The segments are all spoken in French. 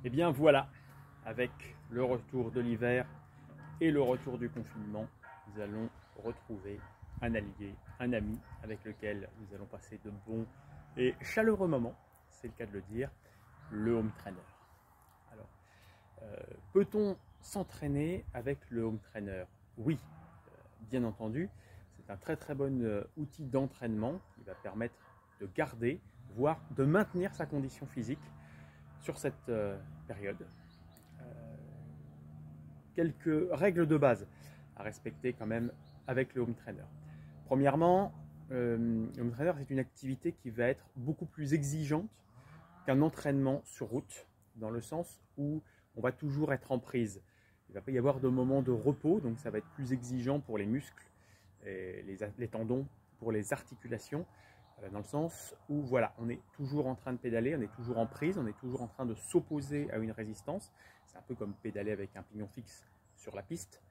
Et bien voilà, avec le retour de l'hiver et le retour du confinement, nous allons retrouver un allié, un ami avec lequel nous allons passer de bons et chaleureux moments, c'est le cas de le dire, le home trainer. Alors, peut-on s'entraîner avec le home trainer? Oui, bien entendu, c'est un très bon outil d'entraînement qui va permettre de garder, voire de maintenir sa condition physique sur cette période. Quelques règles de base à respecter quand même avec le home trainer. Premièrement, le home trainer c'est une activité qui va être beaucoup plus exigeante qu'un entraînement sur route, dans le sens où on va toujours être en prise. Il ne va pas y avoir de moment de repos, donc ça va être plus exigeant pour les muscles, et les tendons, pour les articulations, dans le sens où voilà, on est toujours en train de pédaler, on est toujours en prise, on est toujours en train de s'opposer à une résistance. C'est un peu comme pédaler avec un pignon fixe sur la piste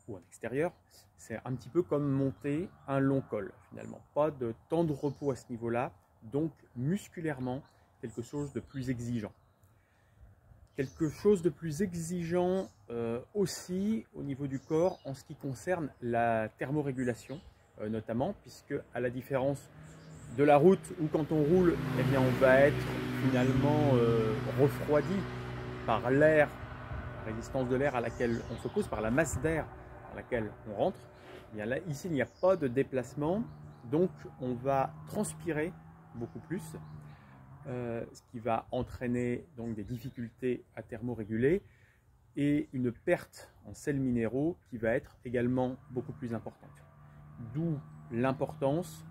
ou en extérieur. C'est un petit peu comme monter un long col finalement. Pas de temps de repos à ce niveau-là, donc musculairement, quelque chose de plus exigeant. Quelque chose de plus exigeant aussi au niveau du corps en ce qui concerne la thermorégulation, notamment, puisque à la différence de la route où quand on roule, eh bien, on va être finalement refroidi par l'air, la résistance de l'air à laquelle on s'oppose, par la masse d'air à laquelle on rentre. Eh bien là, ici, il n'y a pas de déplacement, donc on va transpirer beaucoup plus, ce qui va entraîner donc des difficultés à thermoréguler et une perte en sels minéraux qui va être également beaucoup plus importante. D'où l'importance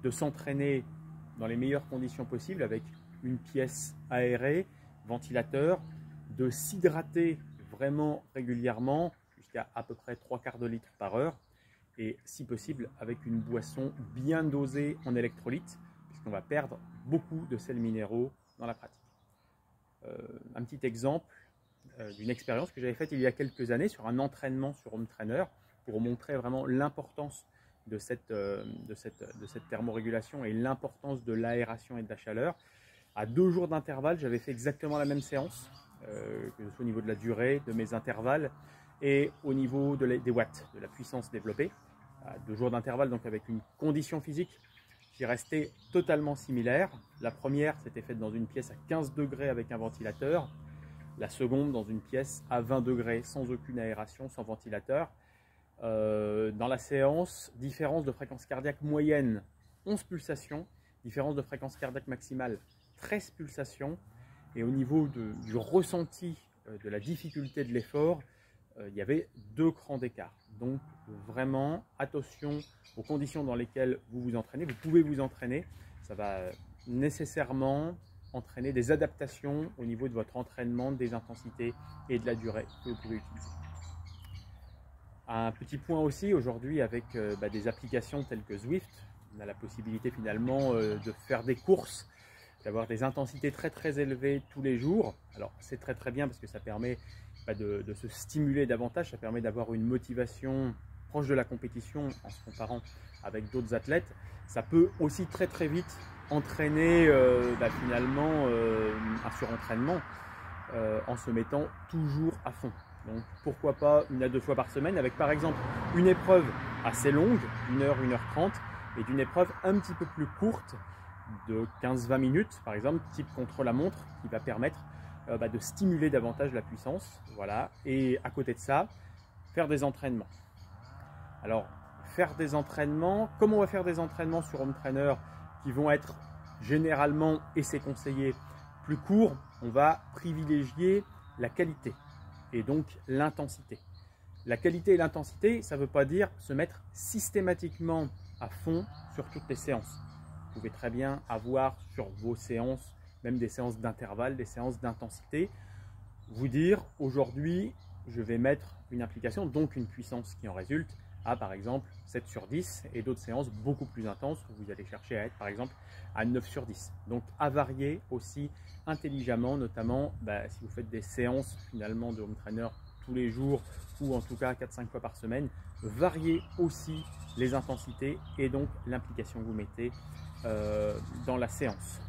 de s'entraîner dans les meilleures conditions possibles avec une pièce aérée, ventilateur, de s'hydrater vraiment régulièrement jusqu'à peu près 3/4 de litre par heure et si possible avec une boisson bien dosée en électrolytes puisqu'on va perdre beaucoup de sels minéraux dans la pratique. Un petit exemple d'une expérience que j'avais faite il y a quelques années sur un entraînement sur home trainer pour montrer vraiment l'importance de cette thermorégulation et l'importance de l'aération et de la chaleur. À 2 jours d'intervalle, j'avais fait exactement la même séance, que ce soit au niveau de la durée, de mes intervalles et au niveau des watts, de la puissance développée. À 2 jours d'intervalle, donc avec une condition physique qui restait totalement similaire. La première, c'était faite dans une pièce à 15 degrés avec un ventilateur. La seconde, dans une pièce à 20 degrés, sans aucune aération, sans ventilateur. Dans la séance, différence de fréquence cardiaque moyenne 11 pulsations, différence de fréquence cardiaque maximale 13 pulsations et au niveau du ressenti de la difficulté de l'effort, il y avait 2 crans d'écart. Donc vraiment attention aux conditions dans lesquelles vous vous entraînez. Vous pouvez vous entraîner, ça va nécessairement entraîner des adaptations au niveau de votre entraînement, des intensités et de la durée que vous pouvez utiliser. Un petit point aussi aujourd'hui avec des applications telles que Zwift, on a la possibilité finalement de faire des courses, d'avoir des intensités très élevées tous les jours. Alors c'est très bien parce que ça permet de se stimuler davantage, ça permet d'avoir une motivation proche de la compétition en se comparant avec d'autres athlètes. Ça peut aussi très vite entraîner finalement un surentraînement en se mettant toujours à fond. Donc pourquoi pas 1 à 2 fois par semaine avec par exemple une épreuve assez longue, 1 heure, 1 heure 30 et d'une épreuve un petit peu plus courte de 15-20 minutes par exemple, type contre la montre qui va permettre de stimuler davantage la puissance. Voilà. Et à côté de ça, faire des entraînements. Alors faire des entraînements, comment on va faire des entraînements sur home trainer qui vont être généralement, et c'est conseillé, plus courts? On va privilégier la qualité et donc l'intensité. La qualité et l'intensité, ça ne veut pas dire se mettre systématiquement à fond sur toutes les séances. Vous pouvez très bien avoir sur vos séances, même des séances d'intervalle, des séances d'intensité, vous dire aujourd'hui je vais mettre une application, donc une puissance qui en résulte, à par exemple 7 sur 10 et d'autres séances beaucoup plus intenses où vous allez chercher à être par exemple à 9 sur 10. Donc à varier aussi intelligemment, notamment si vous faites des séances finalement de home trainer tous les jours ou en tout cas 4-5 fois par semaine, variez aussi les intensités et donc l'implication que vous mettez dans la séance.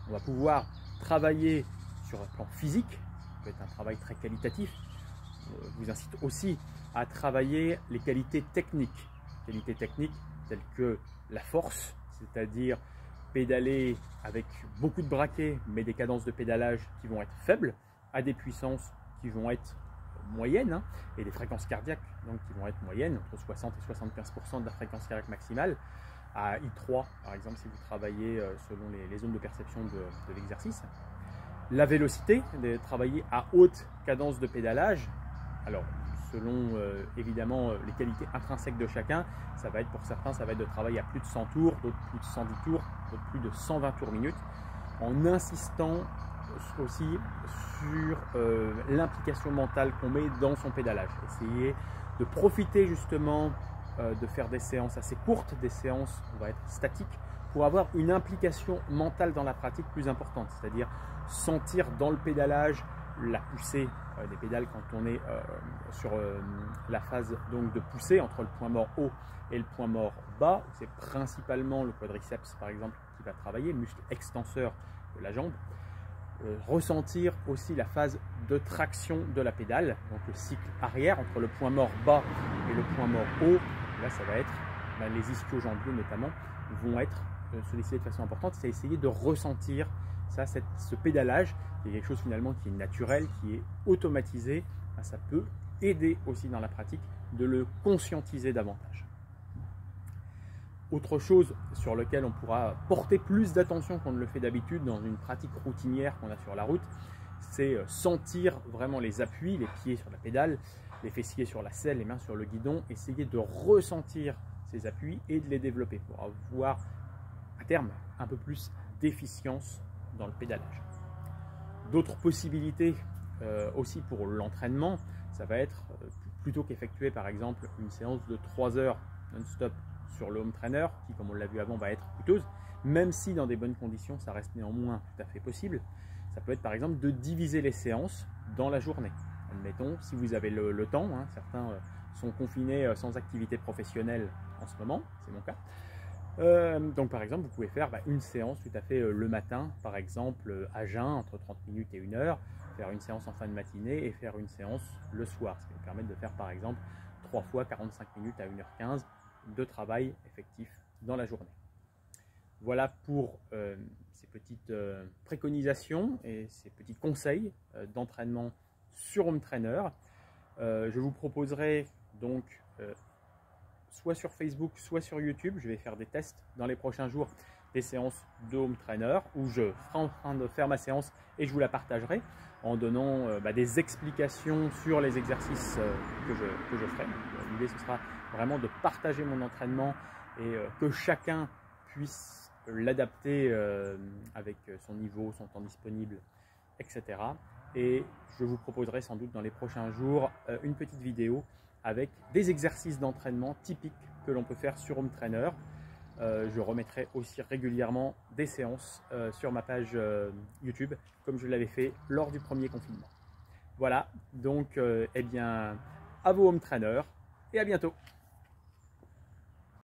On va pouvoir travailler sur un plan physique peut être un travail très qualitatif. Je vous incite aussi à travailler les qualités techniques. Qualités techniques telles que la force, c'est-à-dire pédaler avec beaucoup de braquets, mais des cadences de pédalage qui vont être faibles, à des puissances qui vont être moyennes, hein, et des fréquences cardiaques donc, qui vont être moyennes, entre 60 et 75% de la fréquence cardiaque maximale, à I3 par exemple si vous travaillez selon les zones de perception de l'exercice. La vélocité, de travailler à haute cadence de pédalage, alors selon évidemment les qualités intrinsèques de chacun, ça va être pour certains, ça va être de travailler à plus de 100 tours, d'autres plus de 110 tours, d'autres plus de 120 tours minutes, en insistant aussi sur l'implication mentale qu'on met dans son pédalage. Essayer de profiter justement de faire des séances assez courtes, des séances on va être statiques, pour avoir une implication mentale dans la pratique plus importante, c'est-à-dire sentir dans le pédalage la poussée des pédales quand on est sur la phase donc, de poussée entre le point mort haut et le point mort bas. C'est principalement le quadriceps par exemple qui va travailler, muscle extenseur de la jambe. Ressentir aussi la phase de traction de la pédale, donc le cycle arrière entre le point mort bas et le point mort haut. Là ça va être les ischio-jambiers notamment vont être sollicités de façon importante. C'est essayer de ressentir ça, ce pédalage, qui est quelque chose finalement qui est naturel, qui est automatisé. Ça peut aider aussi dans la pratique de le conscientiser davantage. Autre chose sur lequel on pourra porter plus d'attention qu'on ne le fait d'habitude dans une pratique routinière qu'on a sur la route, c'est sentir vraiment les appuis, les pieds sur la pédale, les fessiers sur la selle, les mains sur le guidon, essayer de ressentir ces appuis et de les développer pour avoir à terme un peu plus d'efficience dans le pédalage. D'autres possibilités aussi pour l'entraînement, ça va être plutôt qu'effectuer par exemple une séance de 3 heures non-stop sur le home trainer, qui comme on l'a vu avant va être coûteuse, même si dans des bonnes conditions ça reste néanmoins tout à fait possible. Ça peut être par exemple de diviser les séances dans la journée. Admettons, si vous avez le temps, hein, certains sont confinés sans activité professionnelle en ce moment, c'est mon cas. Donc par exemple, vous pouvez faire une séance tout à fait le matin, par exemple à jeun, entre 30 minutes et 1 heure, faire une séance en fin de matinée et faire une séance le soir, ce qui va permettre de faire par exemple 3 fois 45 minutes à 1h15 de travail effectif dans la journée. Voilà pour ces petites préconisations et ces petits conseils d'entraînement sur home trainer. Je vous proposerai donc soit sur Facebook, soit sur YouTube, je vais faire des tests dans les prochains jours, des séances de home trainer où je serai en train de faire ma séance et je vous la partagerai en donnant des explications sur les exercices que je ferai. L'idée ce sera vraiment de partager mon entraînement et que chacun puisse l'adapter avec son niveau, son temps disponible, etc. Et je vous proposerai sans doute dans les prochains jours une petite vidéo avec des exercices d'entraînement typiques que l'on peut faire sur home trainer. Je remettrai aussi régulièrement des séances sur ma page YouTube, comme je l'avais fait lors du premier confinement. Voilà, donc eh bien, à vos home trainers et à bientôt.